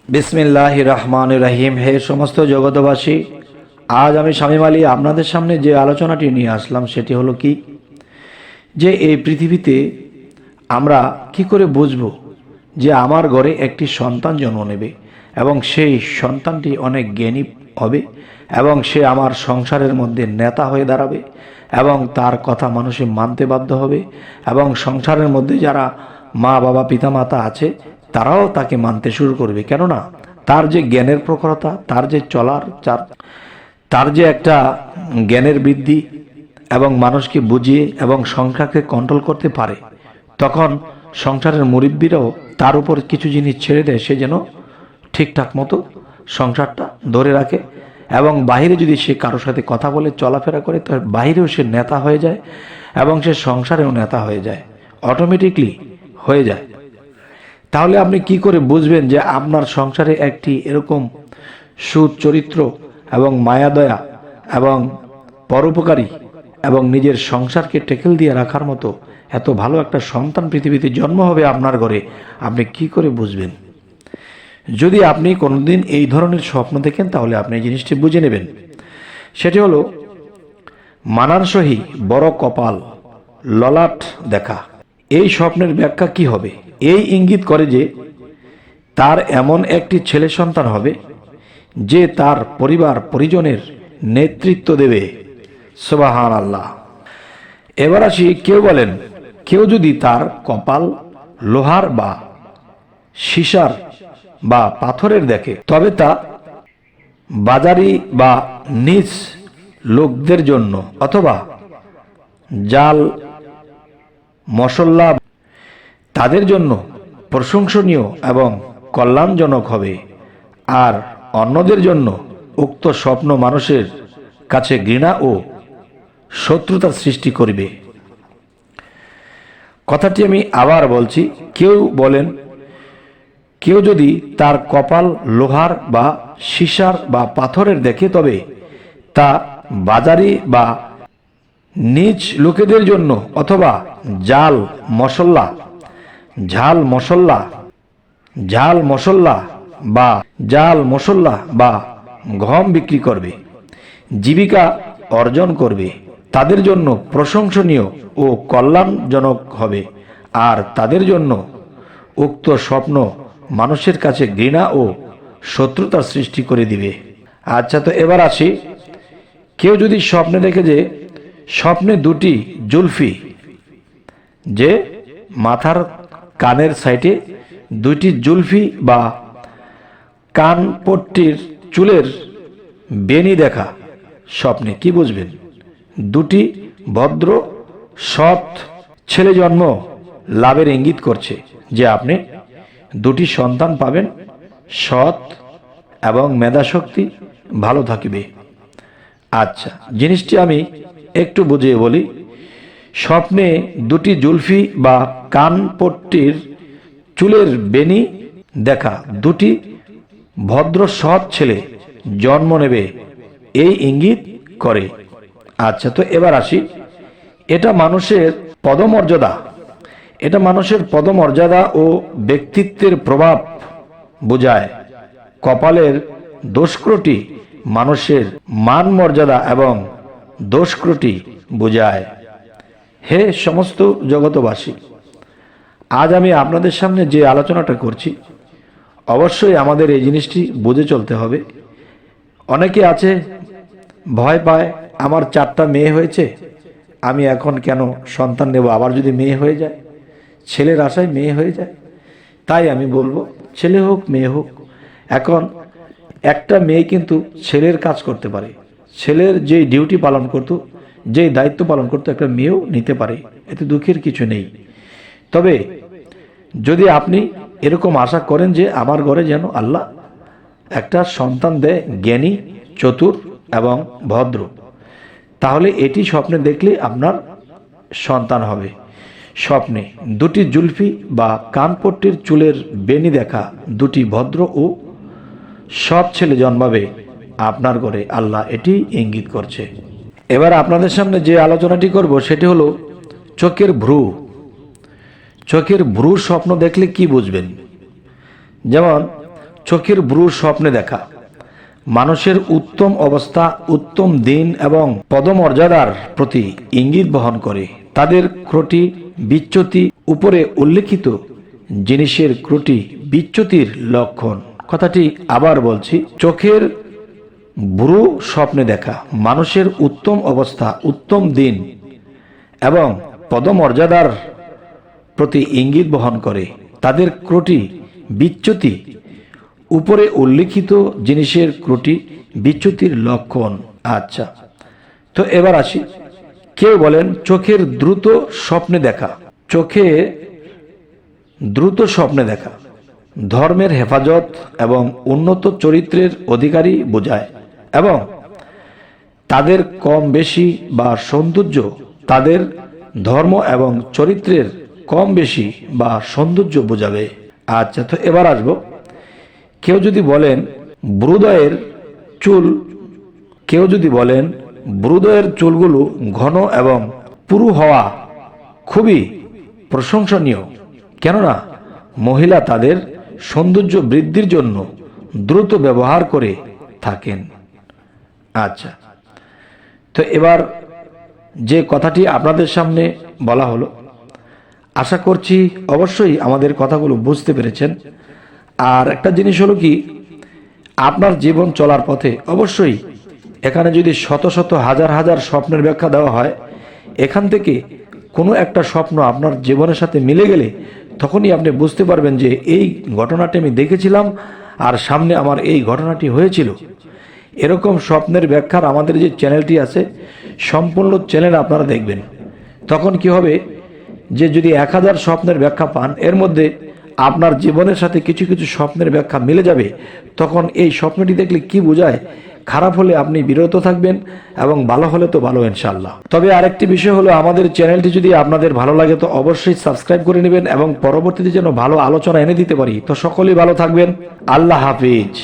বিসমিল্লাহির রহমানির রহিম। হে সমস্ত জগতবাসী, আজ আমি শামীম আলী আপনাদের সামনে যে আলোচনাটি নিয়ে আসলাম সেটি হলো কি, যে এই পৃথিবীতে আমরা কি করে বুঝবো যে আমার ঘরে একটি সন্তান জন্ম নেবে এবং সেই সন্তানটি অনেক জ্ঞানী হবে এবং সে আমার সংসারের মধ্যে নেতা হয়ে দাঁড়াবে এবং তার কথা মানুষে মানতে বাধ্য হবে এবং সংসারের মধ্যে যারা মা বাবা পিতামাতা আছে তারাও তাকে মানতে শুরু করবে। কেননা তার যে জ্ঞানের প্রখরতা, তার যে চলার তার যে একটা জ্ঞানের বৃদ্ধি এবং মানুষকে বুঝিয়ে এবং সংসারকে কন্ট্রোল করতে পারে, তখন সংসারের মুরব্বীরাও তার উপর কিছু জিনিস ছেড়ে দেয়, সে যেন ঠিকঠাক মতো সংসারটা ধরে রাখে এবং বাহিরে যদি সে কারোর সাথে কথা বলে চলাফেরা করে তার বাহিরেও সে নেতা হয়ে যায় এবং সে সংসারেও নেতা হয়ে যায়, অটোমেটিকলি হয়ে যায়। তাহলে আপনি কি করে বুঝবেন যে আপনার সংসারে একটি এরকম সুচরিত্র এবং মায়াদয়া এবং পরোপকারী এবং নিজের সংসারকে টেকেল দিয়ে রাখার মতো এত ভালো একটা সন্তান পৃথিবীতে জন্ম হবে আপনার ঘরে? আপনি কি করে বুঝবেন? যদি আপনি কোনোদিন এই ধরনের স্বপ্ন দেখেন তাহলে আপনি এই জিনিসটি বুঝে নেবেন। সেটি হলো মানানসহি বড় কপাল, ললাট দেখা। এই স্বপ্নের ব্যাখ্যা কি হবে? এই ইঙ্গিত করে যে তার এমন একটি ছেলে সন্তান হবে যে তার পরিবার পরিজনের নেতৃত্ব দেবে। সুবহানাল্লাহ। এবার আসি, কেউ বলেন কেউ যদি তার কপাল লোহার বা সীসার বা পাথরের দেখে তবে তা বাজারি বা নিচ লোকদের জন্য অথবা জাল মশল্লা তাদের জন্য প্রশংসনীয় এবং কল্যাণজনক হবে, আর অন্যদের জন্য উক্ত স্বপ্ন মানুষের কাছে ঘৃণা ও শত্রুতার সৃষ্টি করবে। কথাটি আমি আবার বলছি, কেউ বলেন কেউ যদি তার কপাল লোহার বা সীসার বা পাথরের দেখে তবে তা বাজারি বা নিচ লোকেদের জন্য অথবা ঝাল মশল্লা বা গম বিক্রি করবে, জীবিকা অর্জন করবে, তাদের জন্য প্রশংসনীয় ও কল্যাণজনক হবে, আর তাদের জন্য উক্ত স্বপ্ন মানুষের কাছে ঘৃণা ও শত্রুতার সৃষ্টি করে দিবে। আচ্ছা, তো এবার আসি, কেউ যদি স্বপ্নে দেখে যে স্বপ্নে দুটি জুলফি, যে মাথার কানের সাইডে দুইটি জুলফি বা কানপট্টির চুলের বেনি দেখা, স্বপ্নে কি বুঝবেন? দুটি ভদ্র সৎ ছেলে জন্ম লাভের ইঙ্গিত করছে যে আপনি দুটি সন্তান পাবেন, সৎ এবং মেধাশক্তি ভালো থাকবে। আচ্ছা, জিনিসটি আমি একটু বুঝিয়ে বলি। স্বপ্নে দুটি জুলফি বা কানপট্টির চুলের বেনি দেখা দুটি ভদ্র সৎ ছেলে জন্ম নেবে এই ইঙ্গিত করে। আচ্ছা, তো এবার আসি, এটা মানুষের পদমর্যাদা ও ব্যক্তিত্বের প্রভাব বোঝায়। কপালের দোষক্রটি মানুষের মান মর্যাদা এবং দোষক্রটি বোঝায়। হে সমস্ত জগতবাসী, আজ আমি আপনাদের সামনে যে আলোচনাটা করছি অবশ্যই আমাদের এই জিনিসটি বুঝে চলতে হবে। অনেকে আছে ভয় পায়, আমার 4টা মেয়ে হয়েছে, আমি এখন কেন সন্তান নেব, আবার যদি মেয়ে হয়ে যায়, ছেলের আশায় মেয়ে হয়ে যায়। তাই আমি বলবো, ছেলে হোক মেয়ে হোক, এখন একটা মেয়ে কিন্তু ছেলের কাজ করতে পারে, ছেলের যেই ডিউটি পালন করতো, যেই দায়িত্ব পালন করতো, একটা মেয়েও নিতে পারে, এতে দুঃখের কিছু নেই। তবে যদি আপনি এরকম আশা করেন যে আমার ঘরে যেন আল্লাহ একটা সন্তান দেয় জ্ঞানী, চতুর এবং ভদ্র, তাহলে এটি স্বপ্নে দেখলে আপনার সন্তান হবে। স্বপ্নে দুটি জুলফি বা কানপট্টির চুলের বেনি দেখা দুটি ভদ্র ও সৎ ছেলে জন্মাবে আপনার ঘরে, আল্লাহ এটি ইঙ্গিত করছে। এবার আপনাদের সামনে যে আলোচনাটি করব সেটি হলো চোখের ভ্রু স্বপ্ন দেখলে কি বুঝবেন। যেমন চোখের ব্রু স্বপ্নে দেখা মানুষের উত্তম অবস্থা, উত্তম দিন এবং পদমর্যাদার প্রতি ইঙ্গিত বহন করে। তাদের ক্রটি বিচ্যুতি উপরে উল্লেখিত জিনিসের ক্রটি বিচ্যুতির লক্ষণ। কথাটি আবার বলছি, চোখের ব্রু স্বপ্নে দেখা মানুষের উত্তম অবস্থা, উত্তম দিন এবং পদমর্যাদার প্রতি ইঙ্গিত বহন করে। তাদের ক্রটি বিচ্যুতি উপরে উল্লেখিত জিনিসের ক্রটি বিচ্যুতির লক্ষণ। আচ্ছা, তো এবার আসি। কেউ বলেন চোখের দ্রুত স্বপ্নে দেখা। চোখে দ্রুত স্বপ্নে দেখা ধর্মের হেফাজত এবং উন্নত চরিত্রের অধিকারী বোঝায় এবং তাদের কম বেশি বা সৌন্দর্য, তাদের ধর্ম এবং চরিত্রের কম বেশি বা সৌন্দর্য বোঝাবে। আচ্ছা, তো এবার আসবো। কেউ যদি বলেন ব্রুদয়ের চুলগুলো ঘন এবং পুরু হওয়া খুবই প্রশংসনীয়, কেননা মহিলা তাদের সৌন্দর্য বৃদ্ধির জন্য দ্রুত ব্যবহার করে থাকেন। আচ্ছা, তো এবার যে কথাটি আপনাদের সামনে বলা হলো, আশা করছি অবশ্যই আমাদের কথাগুলো বুঝতে পেরেছেন। আর একটা জিনিস হলো কি, আপনার জীবন চলার পথে অবশ্যই এখানে যদি শত শত হাজার হাজার স্বপ্নের ব্যাখ্যা দেওয়া হয়, এখান থেকে কোনো একটা স্বপ্ন আপনার জীবনের সাথে মিলে গেলে তখনই আপনি বুঝতে পারবেন যে এই ঘটনাটি আমি দেখেছিলাম আর সামনে আমার এই ঘটনাটি হয়েছিল। এরকম স্বপ্নের ব্যাখ্যার আমাদের যে চ্যানেলটি আছে, সম্পূর্ণ চ্যানেল আপনারা দেখবেন। তখন কি হবে যে যদি 1000 স্বপ্নের ব্যাখ্যা পান, এর মধ্যে আপনার জীবনের সাথে কিছু কিছু স্বপ্নের ব্যাখ্যা মিলে যাবে। তখন এই স্বপ্নটি দেখলে কি বোঝায়, খারাপ হলে আপনি বিরত থাকবেন এবং ভালো হলে তো ভালো ইনশাআল্লাহ। তবে আরেকটি বিষয় হলো, আমাদের চ্যানেলটি যদি আপনাদের ভালো লাগে তো অবশ্যই সাবস্ক্রাইব করে নেবেন এবং পরবর্তীতে যেন ভালো আলোচনা এনে দিতে পারি। তো সকলেই ভালো থাকবেন। আল্লাহ হাফিজ।